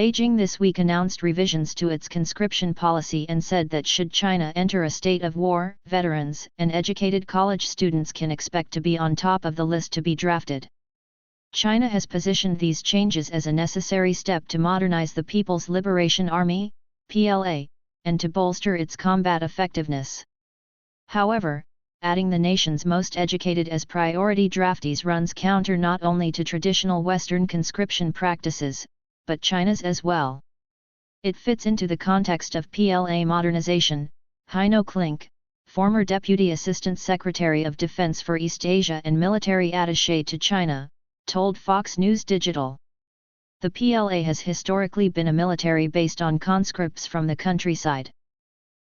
Beijing this week announced revisions to its conscription policy and said that should China enter a state of war, veterans and educated college students can expect to be on top of the list to be drafted. China has positioned these changes as a necessary step to modernize the People's Liberation Army, PLA, and to bolster its combat effectiveness. However, adding the nation's most educated as priority draftees runs counter not only to traditional Western conscription practices, but China's as well. It fits into the context of PLA modernization, Heino Klink, former Deputy Assistant Secretary of Defense for East Asia and military attaché to China, told Fox News Digital. The PLA has historically been a military based on conscripts from the countryside.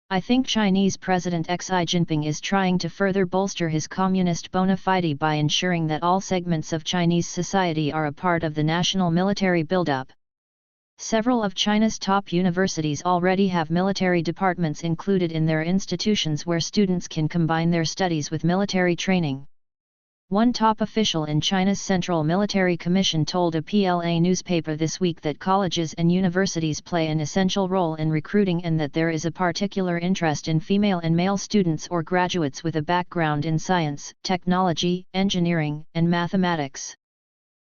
I think Chinese President Xi Jinping is trying to further bolster his communist bona fide by ensuring that all segments of Chinese society are a part of the national military buildup. Several of China's top universities already have military departments included in their institutions where students can combine their studies with military training. One top official in China's Central Military Commission told a PLA newspaper this week that colleges and universities play an essential role in recruiting and that there is a particular interest in female and male students or graduates with a background in science, technology, engineering, and mathematics.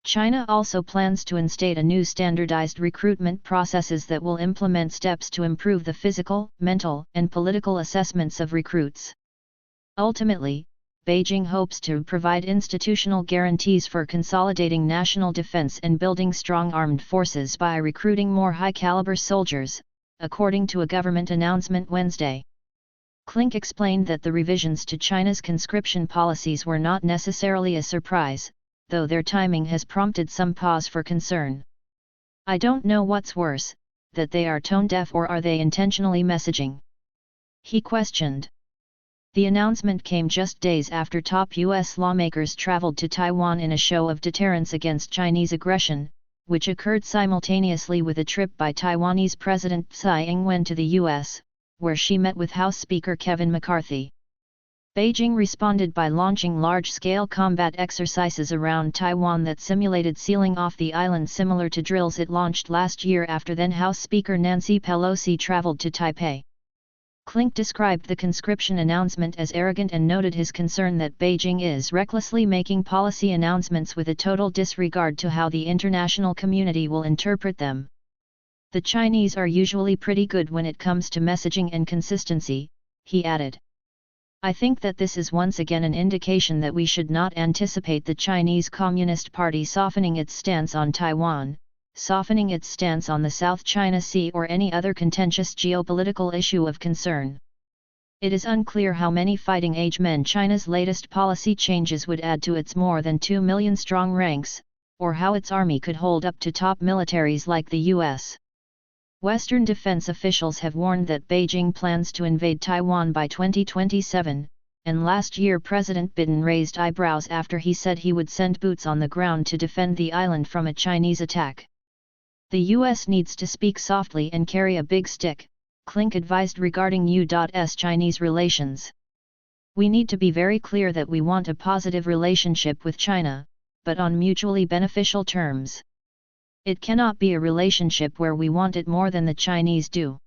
China also plans to instate a new standardized recruitment processes that will implement steps to improve the physical, mental, and political assessments of recruits. Ultimately, Beijing hopes to provide institutional guarantees for consolidating national defense and building strong armed forces by recruiting more high-caliber soldiers, according to a government announcement Wednesday. Klink explained that the revisions to China's conscription policies were not necessarily a surprise, though their timing has prompted some pause for concern. I don't know what's worse, that they are tone-deaf or are they intentionally messaging? He questioned. The announcement came just days after top U.S. lawmakers traveled to Taiwan in a show of deterrence against Chinese aggression, which occurred simultaneously with a trip by Taiwanese President Tsai Ing-wen to the U.S., where she met with House Speaker Kevin McCarthy. Beijing responded by launching large-scale combat exercises around Taiwan that simulated sealing off the island similar to drills it launched last year after then House Speaker Nancy Pelosi traveled to Taipei. Klink described the conscription announcement as arrogant and noted his concern that Beijing is recklessly making policy announcements with a total disregard to how the international community will interpret them. The Chinese are usually pretty good when it comes to messaging and consistency, he added. I think that this is once again an indication that we should not anticipate the Chinese Communist Party softening its stance on Taiwan, softening its stance on the South China Sea or any other contentious geopolitical issue of concern. It is unclear how many fighting-age men China's latest policy changes would add to its more than 2 million strong ranks, or how its army could hold up to top militaries like the U.S. Western defense officials have warned that Beijing plans to invade Taiwan by 2027, and last year President Biden raised eyebrows after he said he would send boots on the ground to defend the island from a Chinese attack. The U.S. needs to speak softly and carry a big stick, Klink advised regarding U.S. Chinese relations. We need to be very clear that we want a positive relationship with China, but on mutually beneficial terms. It cannot be a relationship where we want it more than the Chinese do.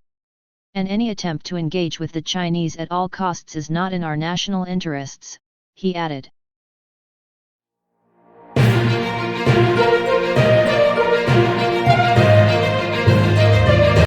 And any attempt to engage with the Chinese at all costs is not in our national interests, he added.